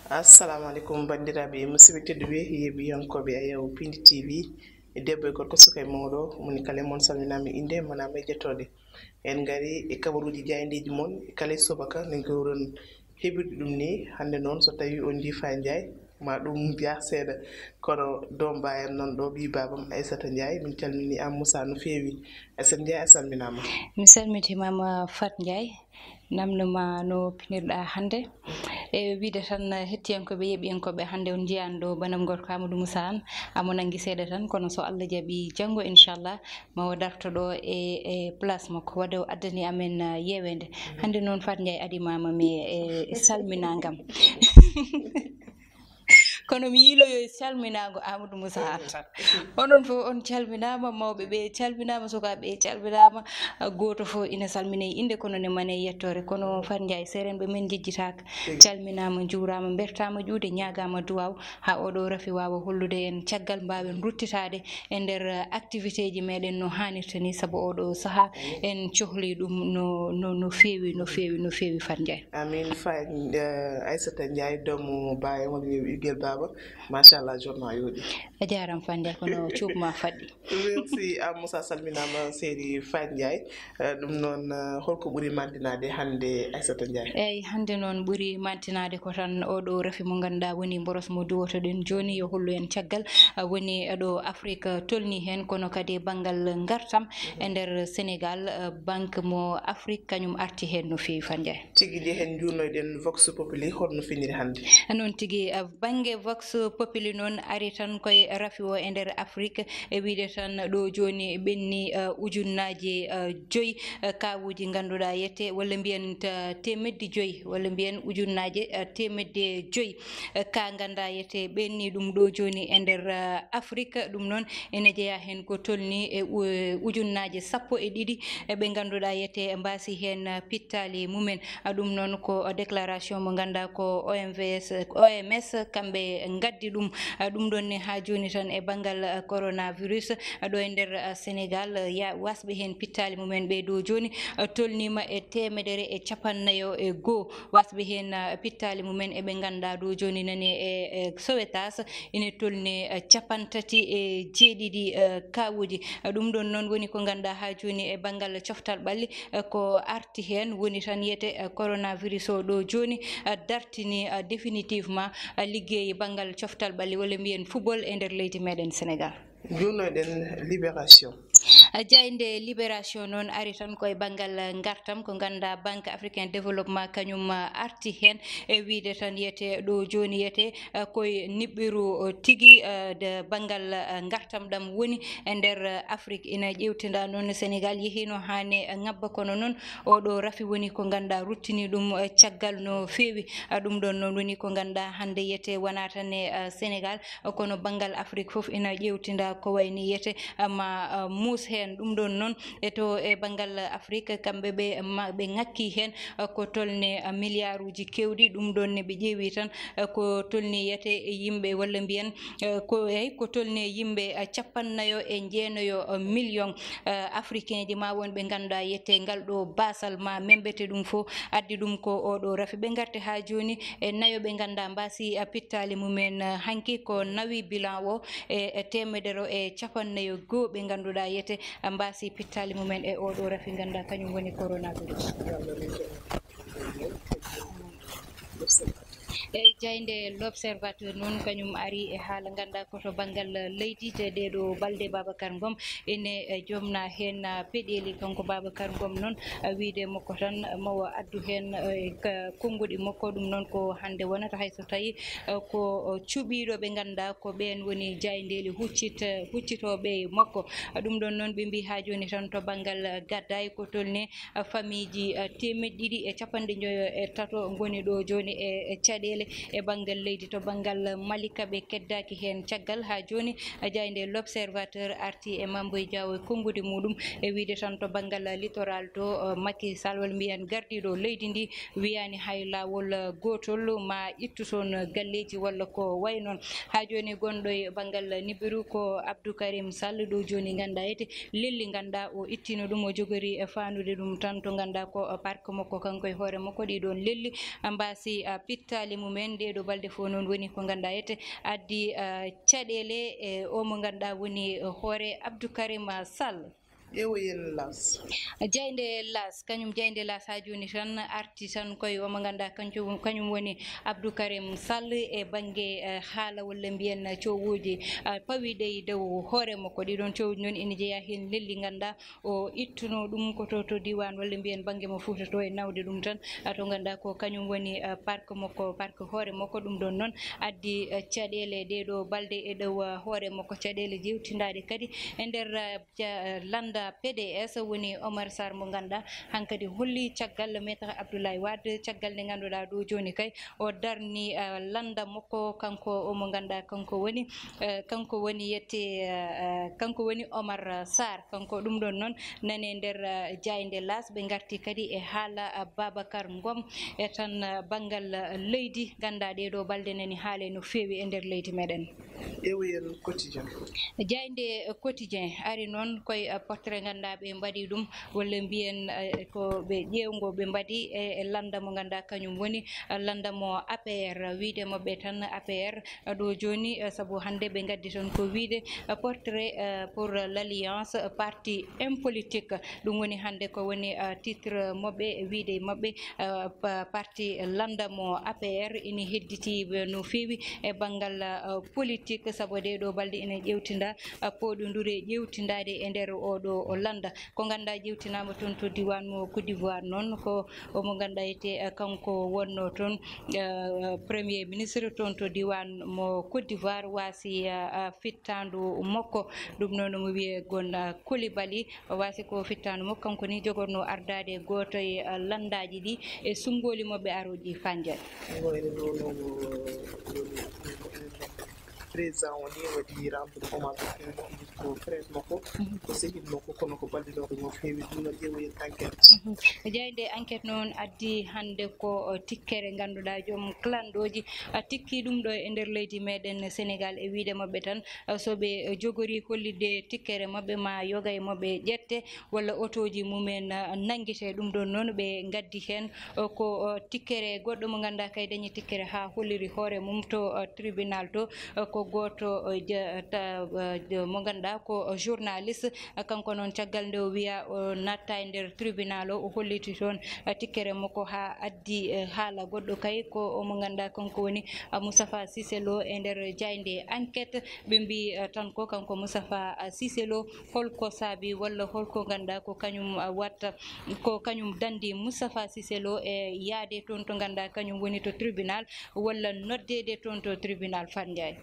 assalamu alaikum bandiraɓe musidɓe tedduɓe yeɓiyankoɓe ayaw Piindi TV debbo e gorko suka e mawɗo moni kala mon salminama inde manama e jettode en gari e kabaruji jayndeji moon kala sobaka ne gowron heɓirde ɗum ni hande noon so tawi on jiifa Ndiaye ma ɗum biya seeɗa kono doom mbayen noon ɗo ɓi babam Aissata Ndiaye min calmini am Moussa no fewi Aissata Ndiaye a salminama. Mi salmitimama Fat Ndiaye namdoma no pinirɗa hande e wiide tan hettiyankoɓe yeeɓiyankoɓe hande on jiyani ɗo banam gorko Amadou Moussa an amo nangui seeɗa tan kono so Allah jaaɓi janggo inchallah mawo darto ɗo e place makko waɗa o addani amen yewede hande noon Fat Ndiaye adimamami e salminagam kono mi yiiloyo e calminago Amadou Moussa an tan onon fof on calminama mawɓe ɓe calminama sukaɓe calminama goto fof ina salmine inde kono ne mane yettore kono Fat Ndiaye serenɓe men jejjitaka calminama juurama bertama juude ñagama duwaw ha oɗo rafi wawa hollude en caggal mbawen ruttitade e nder activité ji meɗen no hannirta ni saabu oɗo saaha en cohli ɗum no fewi Fat Ndiaye. Amin Fat Aissata Ndiaye doomu baye woni Iguel Baba machallah jorma yooɗi a jaram Fat Ndiaye kono cuubma faɗɗi merci a Moussa salminama séri Fat Ndiaye ɗum noon holko ɓuuri mantinade hande Aissata Ndiaye. eyyi hande noon ɓuuri mantinade ko tan oɗo rafi mo ganduɗa woni boros mo duwoto ɗen joni yo hollu en caggal woni ɗo Afrique tolni hen kono kadi banggal gartam e nder Sénégal banque mo Afrique kañum arti hen no fewi Fat Ndiaye. tigui de hen jurnoyɗen Vox Populi holno finiri hande. noon tigui banggue Vox Populi noon ari tan koye rafi o e nder Afrique e wiide tan ɗo joni ɓenni ujunnaji 5 kawuji ganduɗa yette walla mbiyen temedde 5 walla mbiyen ujunnaji temedde 5 ka ganda yette ɓenni ɗum ɗo joni e nder Afrique ɗum noon ene jeeya hen ko tolni e ujunnaji 12 ɓe ganduɗa yette mbasi hen pittali mumen ɗum noon ko déclaration mo ganda ko OMS kamɓe gaddi ɗum ɗon ne ha joni tan e banggal coronavirus ɗo e nder Sénégal ya wasɓe hen pittali mumen ɓe ɗo joni tolnima e 151 wasɓe hen pittali mumen eɓe ganda ɗo joni nani e Sowétas ine tolni 37 kawuji ɗum ɗon noon woni ko ganduɗa ha joni e banggal coftal ɓalli ko arti hen woni tan yiyete coronavirus o ɗo joni dartini définitivement liggey banggal coftal ɓalli walla mbiyen football e nder leydi meɗen Sénégal. jurnoyɗen libération. jayde libération noon ari tan koye banggal gartam ko ganda banque africain développement kañum arti hen e wiide tan yiyete ɗo joni yiyete koye niɓɓiru tigui de banggal gartam ɗam woni e nder Afrique ina ƴewtida noon Sénégal yeehino hane ngabba kono noon oɗo rafi woni ko ganda ruttini ɗum caggal no fewi ɗum ɗon noon woni ko ganda hande yiyete wona tan e Sénégal kono banggal Afrique foof ina ƴewtida ko wayni yiyete ma mus hen ɗum ɗon noon eto e banggal Afrique kamɓe ɓe ngakki hen ko tolne milliard uji kewɗi ɗum ɗon ne ɓe ƴeewi tan ko tolni yiyete yimɓe walla mbiyen ko tolni yimɓe 59 million africain ji ma wonɓe ganduɗa yette ngal ɗo basal ma membete ɗum fo addi ɗum ko oɗo rafi ɓe garte ha joni e nayoɓe ganda mbasi pittali mumen hanki ko nawi bilan o e 151 ɓe ganduɗa yete mbasi pittali mumen e oɗo rafi ganda kañum woni coronavirus. e jayde l'observateur noon kañum ari e haala ganda koto banggal leydide ɗeɗo balde Babacar Ngom ene jomna hen peɗeli kanko Babacar Ngom noon wiide makko tan mawo addu hen konnguɗi makko ɗum noon ko hande wonata hayso tawi ko cuɓiɗo ɓe ganda ko ɓen woni jaydeli huccitoɓe makko ɗum ɗon noon ɓe mbi ha joni tan to banggal gaddayi ko tolni famille ji 153 goni ɗo joni e caɗele e banggal leydi to banggal Malika ɓe keddaki hen caggal ha joni jayde l'observateur arti e Mamboy Diaw e konngude muɗum e wiide tan to banggal littoral to Macky Sall walla mbiyen gardiɗo leydi ndi wiyani hay lawol gotol ma ittu toon galleji walla ko way noon ha joni gonɗo e banggal Nibiru ko Abdou Karim Sall ɗo joni ganda yete lelli ganda o ittino ɗum o jogori e fanude ɗum tan to ganda ko parc makko kanko e hoore makko ɗiɗon lelli mbasi pittali haali mumen nde ɗo balɗe fof noon woni ko ganduɗa ete addi caɗele e o mo ganduɗa woni hoore Abdoukarim Sall. ƴeewoyen las jeyde las kañum jeyde las ha joni tan arti tan koye omo ganduɗa kañum woni Abdoukarim Sall e banggue haala walla mbiyen cowuji pawiɗe e dow hoore makko ɗiɗon cowuji noon ene jeeya hen lelli ganduɗa o ittuno ɗum ko to diwan walla mbiyen banggue mo Fouta to e nawde ɗum tan to ganduɗa ko kañum woni parque makko parque hoore makko ɗum ɗon noon addi caɗele ɗeɗo balɗe e dow hoore makko caɗele jewtidade kadi e nder landa PDS woni Omar Sarr mo ganduɗa hankkadi holli caggal maître Abdoulaye Wade caggal nde ganduɗa ɗo joni kay o darni landa makko kanko omo ganduɗa kanko woni yette kanko woni Omar Sarr kanko ɗum ɗon noon nane nder jayde las ɓe garti kadi e haala Babacar Ngom e tan banggal leydi ganduɗa ɗeɗo balɗe nani haale no fewi e nder leydi meɗen. ƴeewoyen quotidien jayde quotidien ari noon koye portrait ganduɗa ɓe mbaɗi ɗum walla mbiyen ko ɓe ƴewgo ɓe mbaɗi e landa mo ganduɗa kañum woni landa mo APR wiide mabɓe tan APR ɗo joni saabu hande ɓe gaddi toon ko wiide portrait pour l'alliance parti impolitique ɗum woni hande ko woni titre mabɓe wiide mabɓe parti landa mo APR ina hedditi no fewi e banggal politique saabu ɗeɗo balɗe ene ƴewtinda poɗodure ƴewtindade e nder oɗo o landa ko ganduɗa ƴewtinama toon to diwan mo Côte d'Ivoire noon ko omo ganduɗa ete kanko wonno toon premier ministre toon to diwan mo Côte d'Ivoire wasi fittandu makko ɗum noon mo wiye gon Coulibaly wasi ko fittandu makko kanko ni jogorno ardade goto e landaji ɗi e sumboli mabɓe aroji Fandja président woni waɗi rendre hommage ko frère makko ko sehil makko kono ko ballinoɗo mo fewi ɗum no ƴeewoyen enquête jeyde enquête noon addi hande ko tikkere ganduɗa joom clanɗoji tikki ɗum ɗo e nder leydi meɗen Sénégal e wiide mabɓe tan soɓe jogori hollide tikkere mabɓe ma yoga e mabɓe ƴette walla otoji mumen nanguite ɗum ɗon noon ɓe gaddi hen ko tikkere goɗɗo mo ganduɗa kay dañi tikkere ha holliri hoore mum to tribunal to ko goto mo ganduɗa ko journaliste kanko noon caggal nde o wiya o natta e nder tribunal o holliti toon tikkere makko ha addi haala goɗɗo kay ko omo ganduɗa kanko woni Moustapha Cissé Lo e nder jayde enquête ɓe mbi tan ko kanko Moustapha Cissé Lo holko saabi walla holko ganduɗa ko kañum watta ko kañum dandi Moustapha Cissé Lo e yaade toon to ganduɗa kañum woni to tribunal walla noddede toon to tribunal Fandja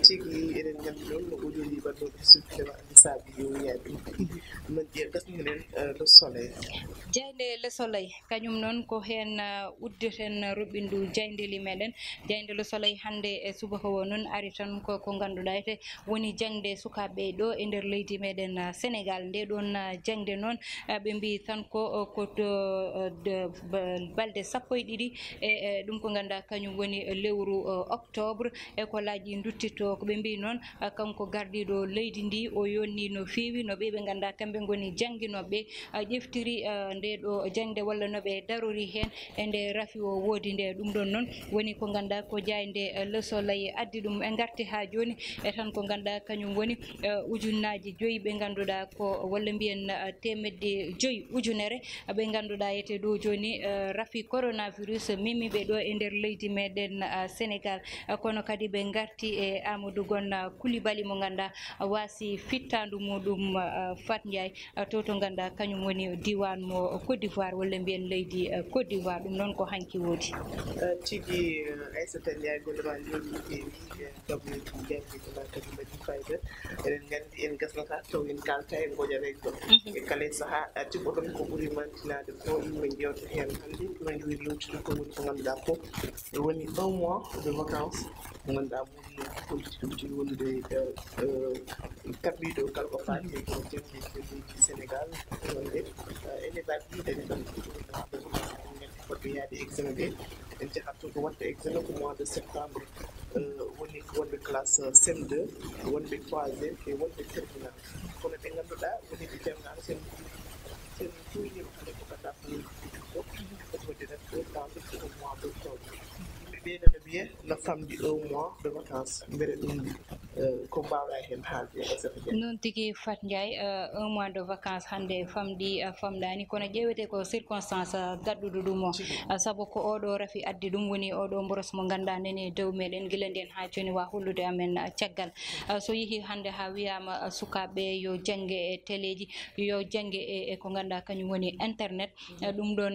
tigi eɗen gandi noon no ɓoƴoli wadnoɓe circulema andi saabi yo wiyaɓe non gasminen le soleil jayde le soleil kañum noon ko hen uddeten roɓindu jayndeli meɗen jayde le soleil hande e subaka o noon ari tan ko ganduɗa ete woni jangde sukaɓe ɗo e nder leydi meɗen Sénégal nde ɗon jangde noon ɓe mbi tan ko balɗe sappo e ɗiɗi e ɗum ko ganduɗa kañum woni lewru octobre e ko laaƴi duttito ko ɓe mbi noon kanko gardiɗo leydi ndi o yonni no fewi no ɓe ganduɗa kamɓe goni jangguinoɓe ƴeftiri nde ɗo jangde walla noɓe darori hen e nde rafi o woodi nde ɗum ɗon noon woni ko ganduɗa ko jayde le soleil addi ɗum e garti ha joni e tan ko ganduɗa kañum woni ujunnaji joyyi ɓe ganduɗa ko walla mbiyen temedde joyyi ujunere ɓe ganduɗa ete ɗo joni rafi coronavirus memiɓe ɗo e nder leydi meɗen Sénégal kono kadi ɓe garti e Amadou Gon Coulibaly mo ganduɗa wasi fittandu muɗum Fat Ndiaye to ganduɗa kañum woni diwan mo Côte d'Ivoire walla mbiyen leydi Côte d'Ivoire ɗum noon ko hanki woodi tigi Aissata Ndiaye gollema joni fewi gaboji jangdema kadi mbaɗi fayida eɗen gandi en gasnata taw en kalta e goƴareggo e kala saaha tibɓo ɗon ko ɓuuri mantinade ko yimɓe jewta hen hande no jowi lewtude ko woni ko ganduɗa ko woni 1 mois de vacances mo ganduɗa moni politique wonde kamɓiɗo kala ko fati e ko jangde leydi Sénégal wonde ene mbaɗi dañi ɗon fotɓe yaade examen ɓe en jahat to ko watta examen ko mois de septembre woni ko wonɓe classe CM2 wonɓe 3e e wonɓe terminal kono ɓe ganduɗa woni ɓe terminal sen tuynima hande ko ganda ko woni ko foti waɗirata temps ko mois d' octobre ɓe biye no famdi 1 mois de vacances mbere ɗum ko mbawɗa hen haalde non tigi Fat Ndiaye 1 mois de vacances hande famdi famɗani kono ƴewete ko circonstance gadduɗo ɗum o saabu ko oɗo rafi addi ɗum woni oɗo boros mo ganduɗa nene dow meɗen guila nden ha joni wa hollude amen caggal so yeehi hande ha wiyama sukaɓe yo jangge e téléji yo jangge e ko ganduɗa kañum woni internet ɗum ɗon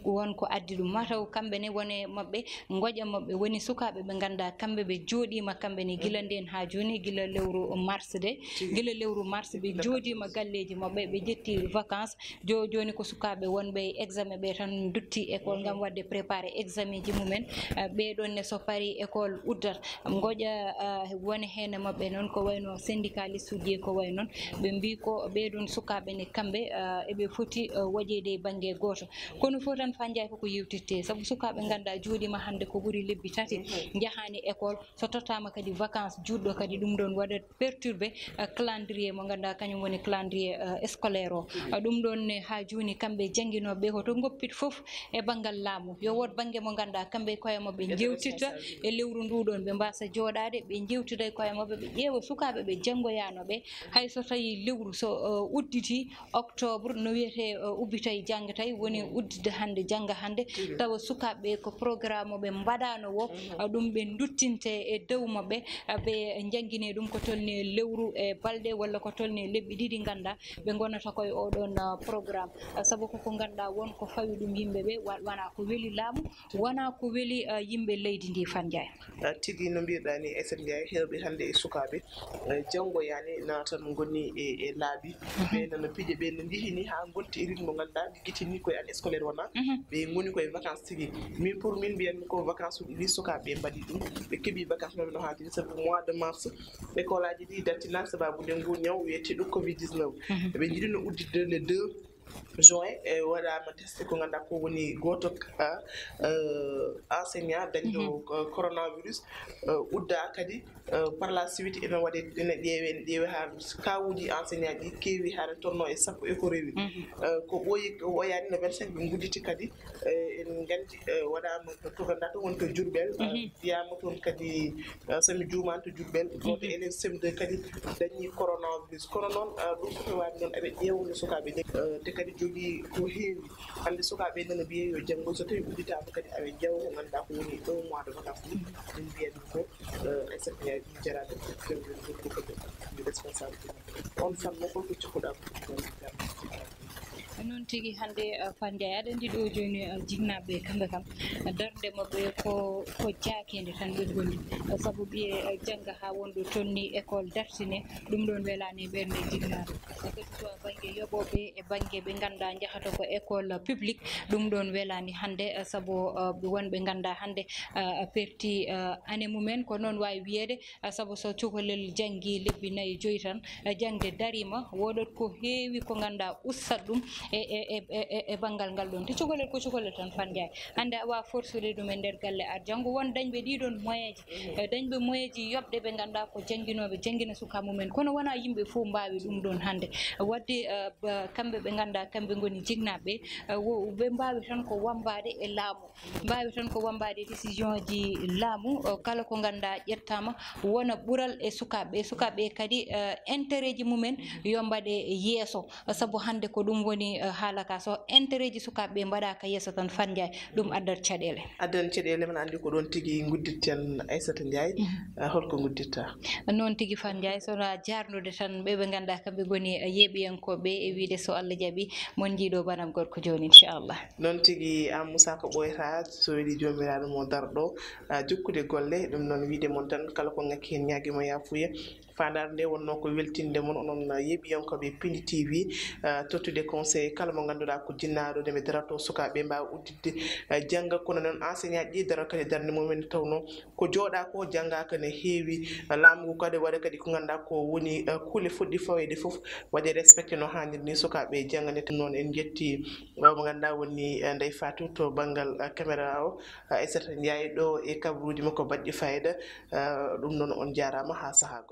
wonko addi ɗum mataw kamɓene wone mabɓe goƴa mabɓe woni sukaɓe ɓe ganduɗa kamɓe ɓe jooɗima kamɓe ne guila nden ha joni guila lewru mars de guila lewru mars ɓe jooɗima galleji mabɓe ɓe ƴetti vacances joni ko sukaɓe wonɓe examen ɓe tan dutti école gam wadde préparé examen ji mumen ɓeɗonne so paari école uddat goƴa woni hen mabɓe noon ko wayno syndicaliste uji ko way noon ɓe mbi ko ɓeɗon sukaɓe ne kamɓe eɓe foti waɗede banggue goto kono fo tan Fat Ndiaye koko yewtitte saabu sukaɓe ganduɗa jooɗima hande ko ɓuuri lebbi tati jahani école so tottama kadi vacances juɗɗo kadi ɗum ɗon waɗat perturbé calendrier mo ganduɗa kañum woni calendrier scolaire o ɗum ɗon ha joni kamɓe jangguinoɓe hoto goppit foof e banggal laamu yo wot banggue mo ganduɗa kamɓe koye mabɓe jewtitta e lewru nduɗon ɓe mbasa jooɗade ɓe jewtida koye mabɓe ɓe ƴeewa sukaɓe ɓe janggoyanoɓe hay so tawi lewru so udditi octobre no wiyete ubbitay janggatay woni uddide hande jangga hande tawa sukaɓe ko programme ɓe mbaɗano wo ɗum ɓe duttinte e dow mabɓe ɓe jangguine ɗum ko tolni lewru e balɗe walla ko tolni lebbi ɗiɗi ganda ɓe gonata koye oɗon programme saabu koko ganduɗa wonko fawi ɗum yimɓeɓe wona ko weeli laamu wona ko weeli yimɓe leydi ndi Fat Ndiaye tigui no mbiruɗa ni Aissata Ndiaye hewɓe hande e sukaɓe janggoyani na tan gonni e laabi ɓe nana piije ɓe no jehini ha gonti e rythme mo ganduɗa guittini koye année scolaire wona ɓe goni koye vacances tigui min pour min mbiyanmi ko vacances uji ɗi sukaɓe mbaɗi ɗum ɓe keeɓi vacances maɓe no haaliri sabu mois de mars école aji ɗi dartina sababude ngu ñaw wiyeteɗo covid 19 ɓe jiiɗino udditde le 2 juin e waɗama testé ko ganduɗa ko woni goto enseignant dañɗo coronavirus udda kadi par la suite ene waɗe ene ƴeewe ha kawuji enseignant ɗi keewi haɗa tonno e sappo e ko rewi ko ɓooyi woyani no 25 ɓe gudditi kadi en gandi waɗama to ganduɗa to woni to Diourbel wiyama toon kadi somi juumani to Diourbel goto élève CM2 kadi dañi coronavirus kono noon ɗum foto wawi noon eɓe ƴewno sukaɓe te kadi jogui ko heewi hande sukaɓe nana mbiye yo janggo so tawi udditama kadi awe jaw ko ganduɗa ko woni 1 mois de vacances min mbiyanmi ko Aissata Ndiaye jarade responsabilité on famno holko cikkuɗa noon tigui hande Fat Ndiaye aɗa andi ɗo joni jignaɓe kamɓe kam darde mabɓe ko jakede tan ɓe goni saabu ɓiye jangga ha wonɗo tonni école dartine ɗum ɗon welani ɓerde jignaɓe kadi to banggue yoɓoɓe e banggue ɓe ganduɗa jahata ko école publique ɗum ɗon welani hande saabu wonɓe ganduɗa hande perti année mumen ko noon wawi wiyede saabu so cukalel janggui lebbi 4 5 tan jangde darima woɗot ko heewi ko ganduɗa ustat ɗum e banggal ngal ɗon te cukalel ko cukalel tan Fat Ndiaye hande a wawa forsude ɗum e nder galle ar janggo won dañɓe ɗiɗon moyen ji dañɓe moyen ji yoɓde ɓe ganduɗa ko janguinoɓe janguina suka mumen kono wona yimɓe fof mbawi ɗum ɗon hande wadde kamɓe ɓe ganduɗa kamɓe goni jignaɓe ɓe mbawi tan ko wambade e laamu mbawi tan ko wambade décision ji laamu kala ko ganduɗa ƴettama wona ɓuural e sukaɓe kadi intérêt ji mumen yo mbaɗe yeeso saabu hande ko ɗum woni haalaka so intérêt ji sukaɓe mbaɗaka yeeso tan Fat Ndiaye ɗum addat caɗele man andi ko ɗon tigui gudditten Aissata Ndiaye holko gudditta noon tigui Fat Ndiaye sono jarnude tan ɓeɓe ganduɗa kamɓe goni yeeɓiyankoɓe e wiide so Allah jaaɓi mon jiiɗo banam gorko joni inchallah noon tigui an Moussa ko ɓoyata so weeli jomiraɗo mo darɗo jokkude golle ɗum noon wiide mon tan kala ko ngakki hen ñaguimo yafuya fandare nde wonno ko weltinde mon onon yeeɓiyankoɓe Piindi TV tottude conseil kala mo ganduɗa ko jinnaɗo nde ɓe darato sukaɓe mbawa udditde jangga kono noon enseignant ɗi dara kadi darde mumen tawno ko jooɗa ko janggaka ne heewi laamu ngu kadi waɗa kadi ko ganduɗa ko woni kuule fuɗɗi fawede foof waɗe respecté no hanniri ni sukaɓe janggane noon en jetti mo ganduɗa woni Ndeye Fatou to banggal caméra o Aissata Ndiaye ɗo e kabaruji makko baɗɗi fayida ɗum noon on jarama ha saaha